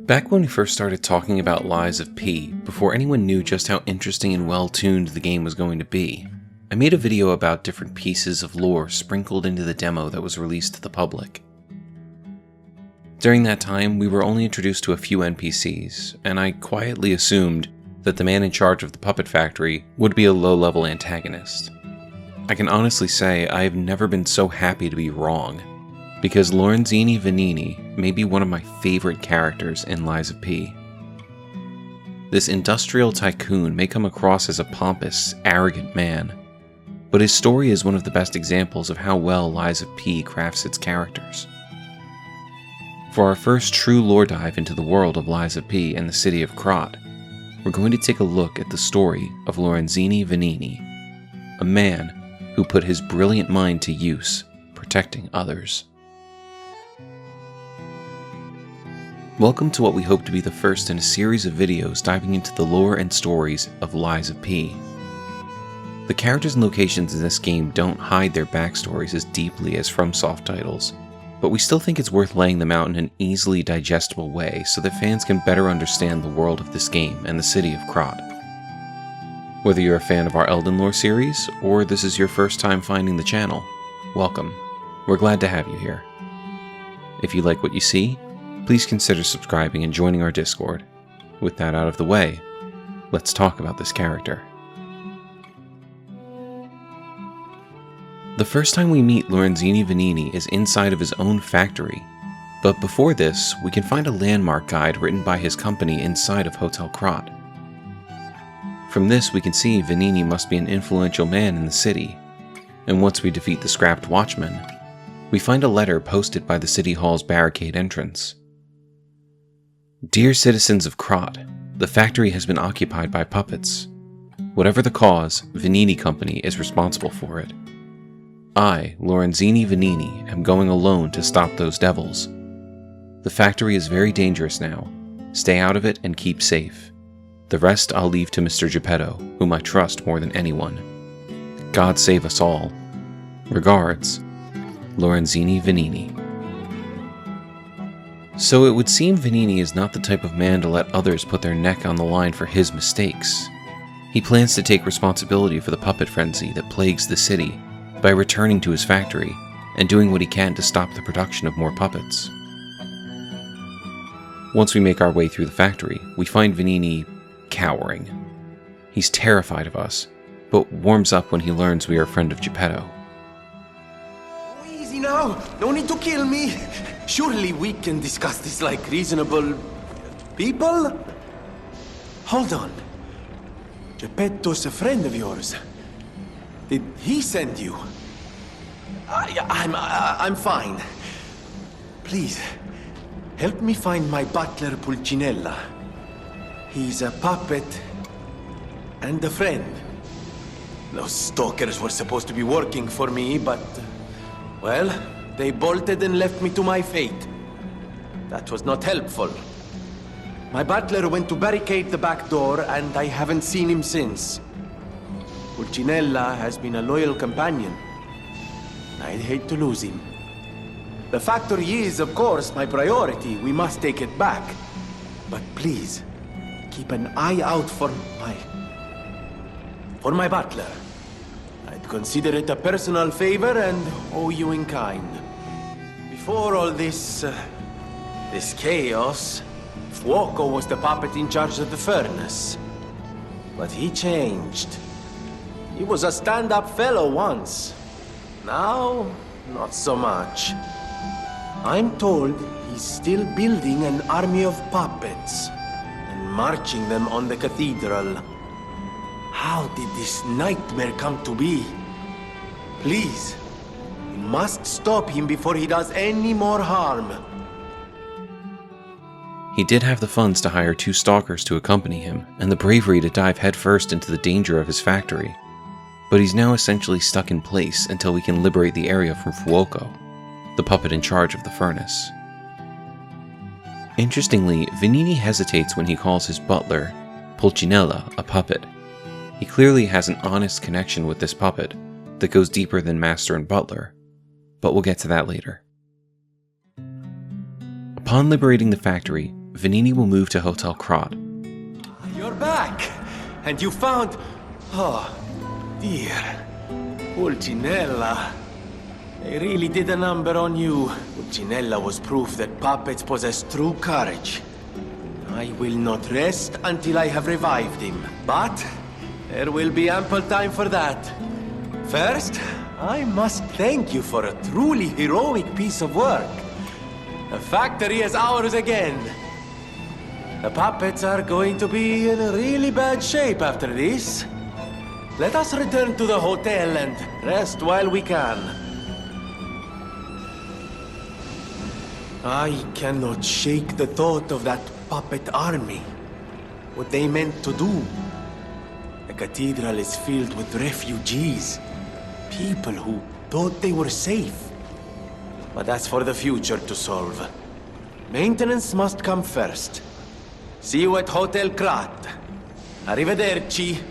Back when we first started talking about Lies of P, before anyone knew just how interesting and well-tuned the game was going to be, I made a video about different pieces of lore sprinkled into the demo that was released to the public. During that time, we were only introduced to a few NPCs, and I quietly assumed that the man in charge of the puppet factory would be a low-level antagonist. I can honestly say I have never been so happy to be wrong, because Lorenzini Venigni may be one of my favorite characters in Lies of P. This industrial tycoon may come across as a pompous, arrogant man, but his story is one of the best examples of how well Lies of P crafts its characters. For our first true lore dive into the world of Lies of P and the city of Krat, we're going to take a look at the story of Lorenzini Venigni, a man who put his brilliant mind to use protecting others. Welcome to what we hope to be the first in a series of videos diving into the lore and stories of Lies of P. The characters and locations in this game don't hide their backstories as deeply as FromSoft titles, but we still think it's worth laying them out in an easily digestible way so that fans can better understand the world of this game and the city of Krat. Whether you're a fan of our Elden lore series, or this is your first time finding the channel, welcome. We're glad to have you here. If you like what you see, please consider subscribing and joining our Discord. With that out of the way, let's talk about this character. The first time we meet Lorenzini Venigni is inside of his own factory, but before this, we can find a landmark guide written by his company inside of Hotel Krat. From this, we can see Venigni must be an influential man in the city, and once we defeat the scrapped watchman, we find a letter posted by the City Hall's barricade entrance. Dear citizens of Krat, the factory has been occupied by puppets. Whatever the cause, Venigni Company is responsible for it. I, Lorenzini Venigni, am going alone to stop those devils. The factory is very dangerous now. Stay out of it and keep safe. The rest I'll leave to Mr. Geppetto, whom I trust more than anyone. God save us all. Regards, Lorenzini Venigni. So it would seem Venigni is not the type of man to let others put their neck on the line for his mistakes. He plans to take responsibility for the puppet frenzy that plagues the city by returning to his factory and doing what he can to stop the production of more puppets. Once we make our way through the factory, we find Venigni cowering. He's terrified of us, but warms up when he learns we are a friend of Geppetto. Easy now, no need to kill me. Surely we can discuss this like reasonable people? Hold on. Geppetto's a friend of yours. Did he send you? I'm fine. Please, help me find my butler Pulcinella. He's a puppet and a friend. Those stalkers were supposed to be working for me, but, well, they bolted and left me to my fate. That was not helpful. My butler went to barricade the back door, and I haven't seen him since. Pulcinella has been a loyal companion. I'd hate to lose him. The factory is, of course, my priority. We must take it back. But please, keep an eye out for my butler. I'd consider it a personal favor and owe you in kind. Before all this chaos, Fuoco was the puppet in charge of the furnace. But he changed. He was a stand-up fellow once. Now, not so much. I'm told he's still building an army of puppets and marching them on the cathedral. How did this nightmare come to be? Please, we must stop him before he does any more harm. He did have the funds to hire 2 stalkers to accompany him, and the bravery to dive headfirst into the danger of his factory. But he's now essentially stuck in place until we can liberate the area from Fuoco, the puppet in charge of the furnace. Interestingly, Venigni hesitates when he calls his butler, Pulcinella, a puppet. He clearly has an honest connection with this puppet that goes deeper than master and butler, but we'll get to that later. Upon liberating the factory, Venigni will move to Hotel Krat. You're back! And you found... Oh, dear. Pulcinella. They really did a number on you. Pulcinella was proof that puppets possess true courage. I will not rest until I have revived him. But there will be ample time for that. First, I must thank you for a truly heroic piece of work. The factory is ours again. The puppets are going to be in really bad shape after this. Let us return to the hotel and rest while we can. I cannot shake the thought of that puppet army. What they meant to do. The cathedral is filled with refugees. People who thought they were safe. But that's for the future to solve. Maintenance must come first. See you at Hotel Krat. Arrivederci.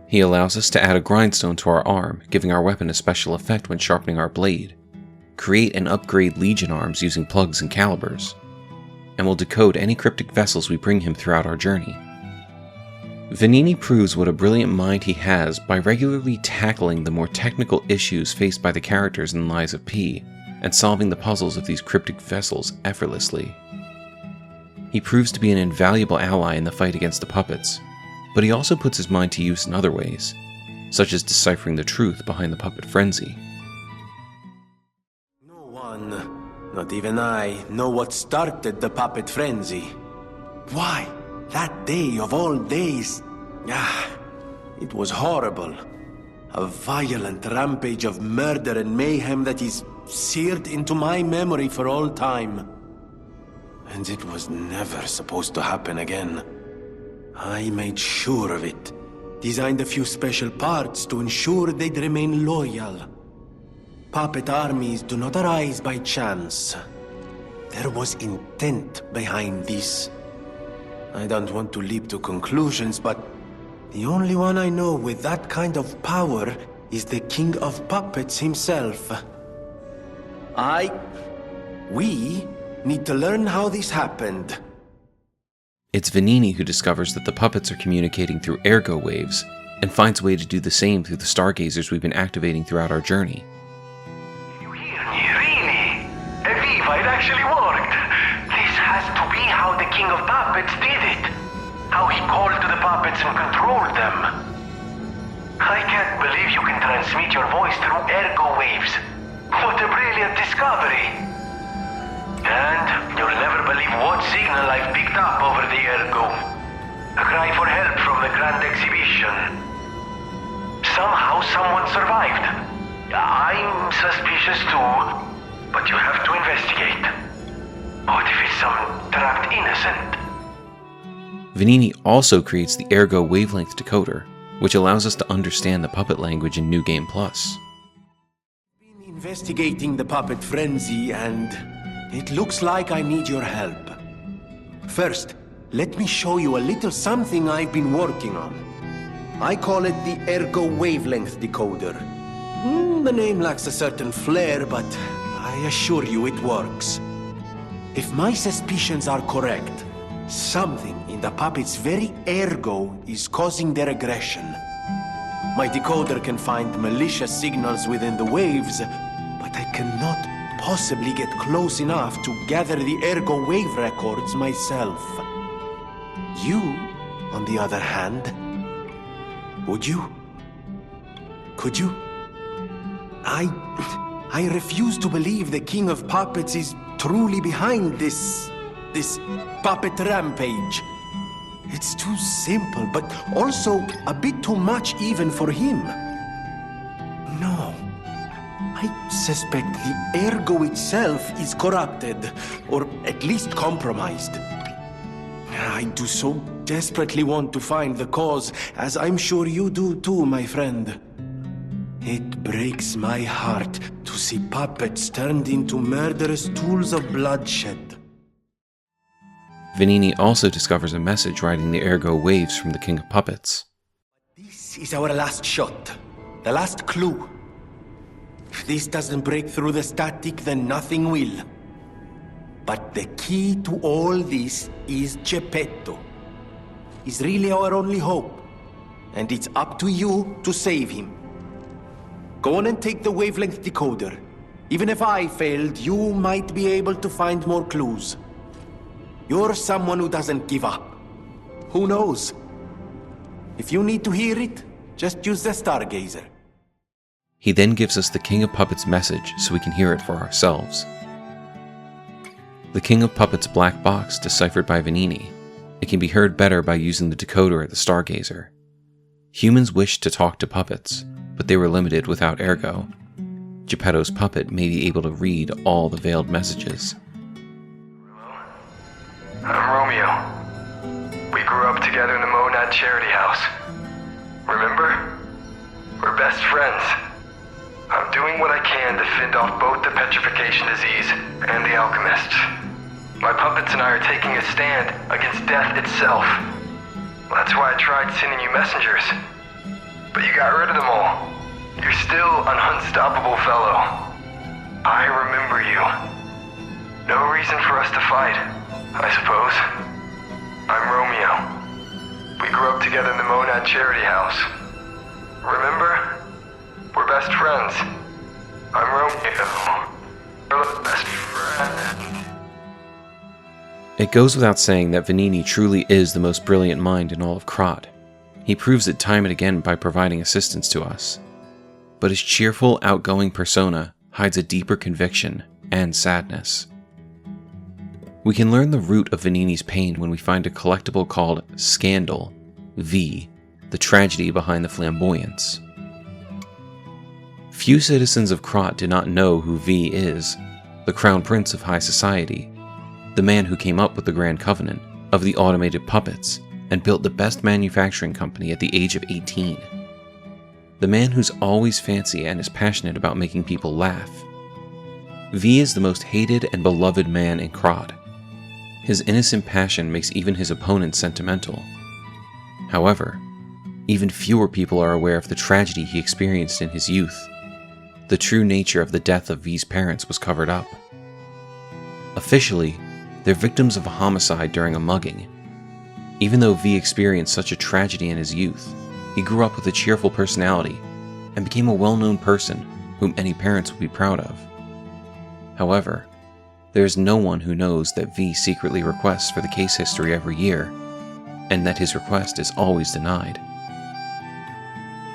He allows us to add a grindstone to our arm, giving our weapon a special effect when sharpening our blade, create and upgrade Legion arms using plugs and calibers, and will decode any cryptic vessels we bring him throughout our journey. Venigni proves what a brilliant mind he has by regularly tackling the more technical issues faced by the characters in Lies of P, and solving the puzzles of these cryptic vessels effortlessly. He proves to be an invaluable ally in the fight against the puppets, but he also puts his mind to use in other ways, such as deciphering the truth behind the puppet frenzy. No one, not even I, know what started the puppet frenzy. Why? That day of all days, it was horrible. A violent rampage of murder and mayhem that is seared into my memory for all time. And it was never supposed to happen again. I made sure of it. Designed a few special parts to ensure they'd remain loyal. Puppet armies do not arise by chance. There was intent behind this. I don't want to leap to conclusions, but the only one I know with that kind of power is the King of Puppets himself. We need to learn how this happened. It's Venigni who discovers that the puppets are communicating through ergo waves, and finds a way to do the same through the stargazers we've been activating throughout our journey. You hear me? Really? Eviva, it actually worked! This has to be how the King of Puppets did it. How he called to the puppets and controlled them. I can't believe you can transmit your voice through ergo waves. What a brilliant discovery! And you'll never believe what signal I've picked up over the ergo. A cry for help from the Grand Exhibition. Somehow someone survived. I'm suspicious too, but you have to investigate. What if it's some trapped innocent? Venigni also creates the ergo wavelength decoder, which allows us to understand the puppet language in New Game Plus. Been investigating the puppet frenzy, and it looks like I need your help. First, let me show you a little something I've been working on. I call it the ergo wavelength decoder. The name lacks a certain flair, but I assure you it works. If my suspicions are correct, something in the puppet's very ergo is causing their aggression. My decoder can find malicious signals within the waves, but I cannot possibly get close enough to gather the ergo wave records myself. You, on the other hand, would you? Could you? I refuse to believe the King of Puppets is truly behind this puppet rampage. It's too simple, but also a bit too much even for him. No. I suspect the ergo itself is corrupted, or at least compromised. I do so desperately want to find the cause, as I'm sure you do too, my friend. It breaks my heart to see puppets turned into murderous tools of bloodshed. Venigni also discovers a message riding the ergo waves from the King of Puppets. This is our last shot, the last clue. If this doesn't break through the static, then nothing will. But the key to all this is Geppetto. He's really our only hope. And it's up to you to save him. Go on and take the wavelength decoder. Even if I failed, you might be able to find more clues. You're someone who doesn't give up. Who knows? If you need to hear it, just use the Stargazer. He then gives us the King of Puppets' message so we can hear it for ourselves. The King of Puppets' black box deciphered by Venigni. It can be heard better by using the decoder at the Stargazer. Humans wished to talk to puppets, but they were limited without Ergo. Geppetto's puppet may be able to read all the veiled messages. I'm Romeo. We grew up together in the Monad Charity House. Remember? We're best friends. I'm doing what I can to fend off both the petrification disease and the alchemists. My puppets and I are taking a stand against death itself. That's why I tried sending you messengers. But you got rid of them all. You're still an unstoppable fellow. I remember you. No reason for us to fight, I suppose. I'm Romeo. We grew up together in the Monad Charity House. Remember? We're best friends. I'm Romeo. We're best friends. It goes without saying that Venigni truly is the most brilliant mind in all of Krat. He proves it time and again by providing assistance to us. But his cheerful, outgoing persona hides a deeper conviction and sadness. We can learn the root of Venigni's pain when we find a collectible called Scandal, V, the tragedy behind the flamboyance. Few citizens of Krat do not know who V is, the crown prince of high society, the man who came up with the Grand Covenant of the automated puppets and built the best manufacturing company at the age of 18. The man who's always fancy and is passionate about making people laugh. V is the most hated and beloved man in Krat. His innocent passion makes even his opponents sentimental. However, even fewer people are aware of the tragedy he experienced in his youth. The true nature of the death of V's parents was covered up. Officially, they're victims of a homicide during a mugging. Even though V experienced such a tragedy in his youth, he grew up with a cheerful personality and became a well-known person whom any parents would be proud of. However, there is no one who knows that V secretly requests for the case history every year, and that his request is always denied.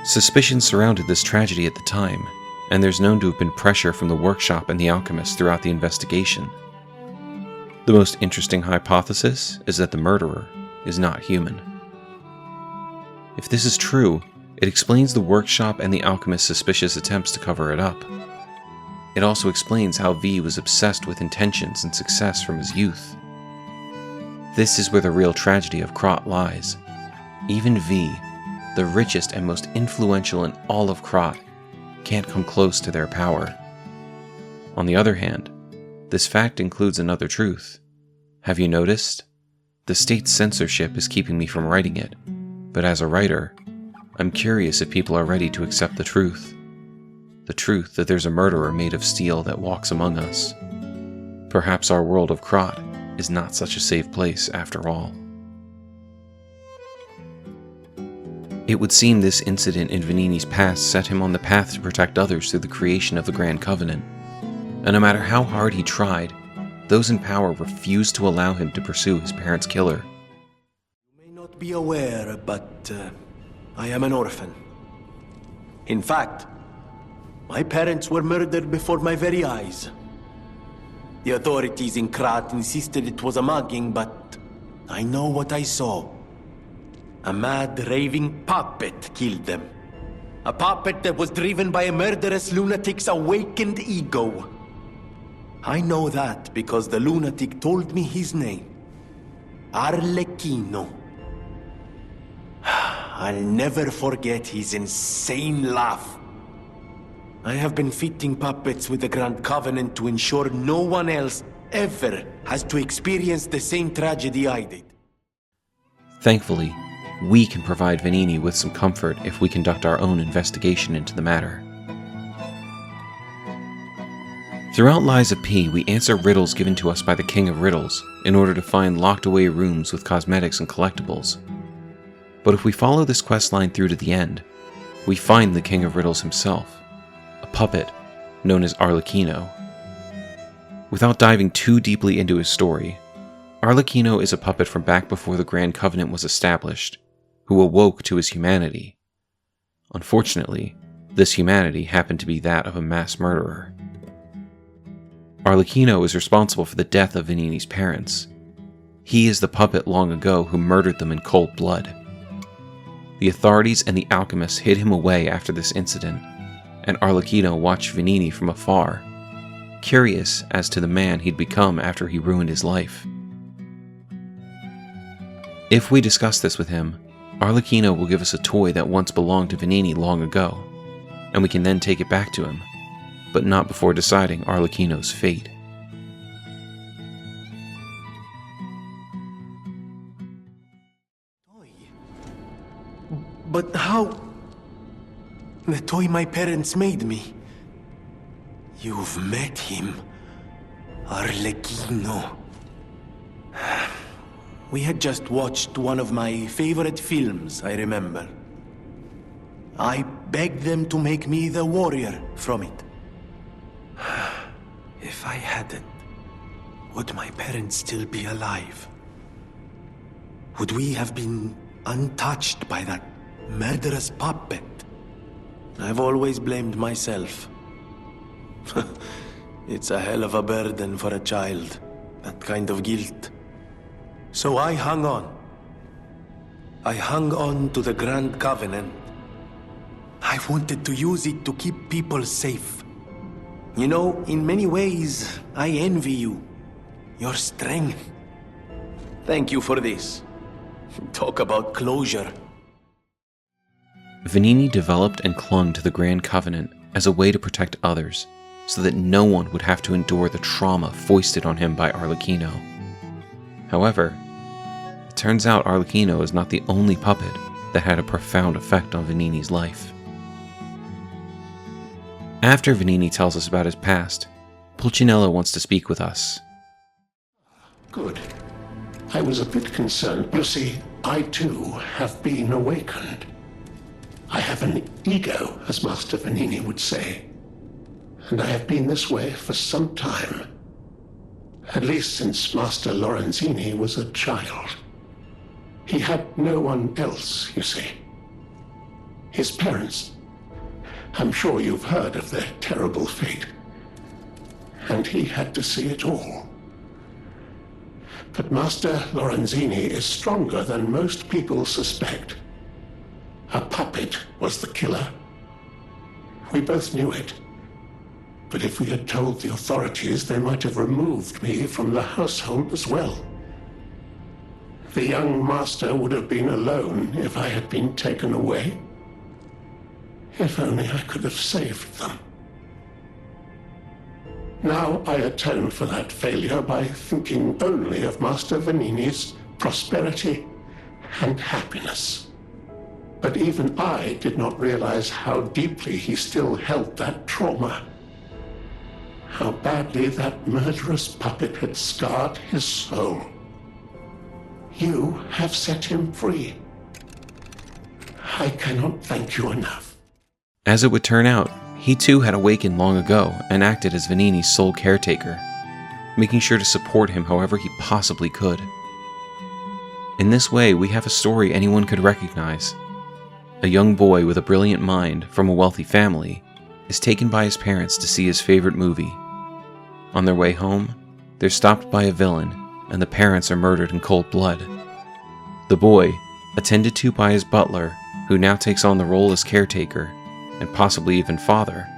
Suspicion surrounded this tragedy at the time, and there's known to have been pressure from the workshop and the alchemists throughout the investigation. The most interesting hypothesis is that the murderer is not human. If this is true, it explains the workshop and the alchemist's suspicious attempts to cover it up. It also explains how V was obsessed with intentions and success from his youth. This is where the real tragedy of Krat lies. Even V, the richest and most influential in all of Krat, can't come close to their power. On the other hand, this fact includes another truth. Have you noticed? The state's censorship is keeping me from writing it, but as a writer, I'm curious if people are ready to accept the truth. The truth that there's a murderer made of steel that walks among us. Perhaps our world of Krat is not such a safe place after all. It would seem this incident in Venigni's past set him on the path to protect others through the creation of the Grand Covenant. And no matter how hard he tried, those in power refused to allow him to pursue his parents' killer. You may not be aware, but I am an orphan. In fact, my parents were murdered before my very eyes. The authorities in Krat insisted it was a mugging, but I know what I saw. A mad, raving puppet killed them. A puppet that was driven by a murderous lunatic's awakened ego. I know that because the lunatic told me his name. Arlecchino. I'll never forget his insane laugh. I have been fitting puppets with the Grand Covenant to ensure no one else ever has to experience the same tragedy I did. Thankfully, we can provide Venigni with some comfort if we conduct our own investigation into the matter. Throughout Lies of P, we answer riddles given to us by the King of Riddles in order to find locked away rooms with cosmetics and collectibles. But if we follow this quest line through to the end, we find the King of Riddles himself, a puppet known as Arlecchino. Without diving too deeply into his story, Arlecchino is a puppet from back before the Grand Covenant was established, who awoke to his humanity. Unfortunately, this humanity happened to be that of a mass murderer. Arlecchino is responsible for the death of Venigni's parents. He is the puppet long ago who murdered them in cold blood. The authorities and the alchemists hid him away after this incident, and Arlecchino watched Venigni from afar, curious as to the man he'd become after he ruined his life. If we discuss this with him, Arlecchino will give us a toy that once belonged to Venigni long ago, and we can then take it back to him, but not before deciding Arlecchino's fate. But how? The toy my parents made me. You've met him, Arlecchino. We had just watched one of my favorite films, I remember. I begged them to make me the warrior from it. If I hadn't, would my parents still be alive? Would we have been untouched by that murderous puppet? I've always blamed myself. It's a hell of a burden for a child, that kind of guilt. So I hung on. I hung on to the Grand Covenant. I wanted to use it to keep people safe. You know, in many ways, I envy you. Your strength. Thank you for this. Talk about closure. Venigni developed and clung to the Grand Covenant as a way to protect others, so that no one would have to endure the trauma foisted on him by Arlecchino. However, it turns out Arlecchino is not the only puppet that had a profound effect on Venigni's life. After Venigni tells us about his past, Pulcinella wants to speak with us. Good. I was a bit concerned. You see, I too have been awakened. I have an ego, as Master Venigni would say. And I have been this way for some time. At least since Master Lorenzini was a child. He had no one else, you see. His parents. I'm sure you've heard of their terrible fate. And he had to see it all. But Master Lorenzini is stronger than most people suspect. A puppet was the killer. We both knew it. But if we had told the authorities, they might have removed me from the household as well. The young master would have been alone if I had been taken away. If only I could have saved them. Now I atone for that failure by thinking only of Master Venigni's prosperity and happiness. But even I did not realize how deeply he still held that trauma. How badly that murderous puppet had scarred his soul. You have set him free. I cannot thank you enough. As it would turn out, he too had awakened long ago and acted as Venigni's sole caretaker, making sure to support him however he possibly could. In this way, we have a story anyone could recognize. A young boy with a brilliant mind from a wealthy family is taken by his parents to see his favorite movie. On their way home, they're stopped by a villain, and the parents are murdered in cold blood. The boy, attended to by his butler, who now takes on the role as caretaker, and possibly even father,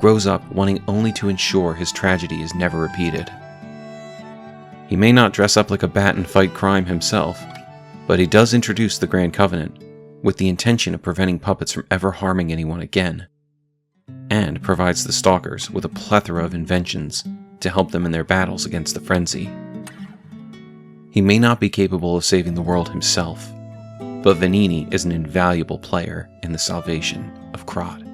grows up wanting only to ensure his tragedy is never repeated. He may not dress up like a bat and fight crime himself, but he does introduce the Grand Covenant, with the intention of preventing puppets from ever harming anyone again, and provides the stalkers with a plethora of inventions to help them in their battles against the frenzy. He may not be capable of saving the world himself, but Venigni is an invaluable player in the salvation of Krat.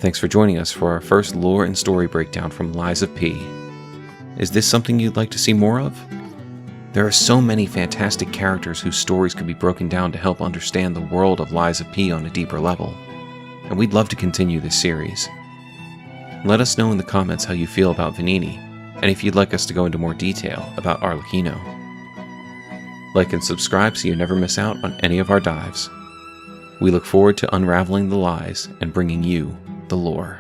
Thanks for joining us for our first lore and story breakdown from Lies of P. Is this something you'd like to see more of? There are so many fantastic characters whose stories could be broken down to help understand the world of Lies of P on a deeper level, and we'd love to continue this series. Let us know in the comments how you feel about Venigni, and if you'd like us to go into more detail about Arlecchino. Like and subscribe so you never miss out on any of our dives. We look forward to unraveling the lies and bringing you the lore.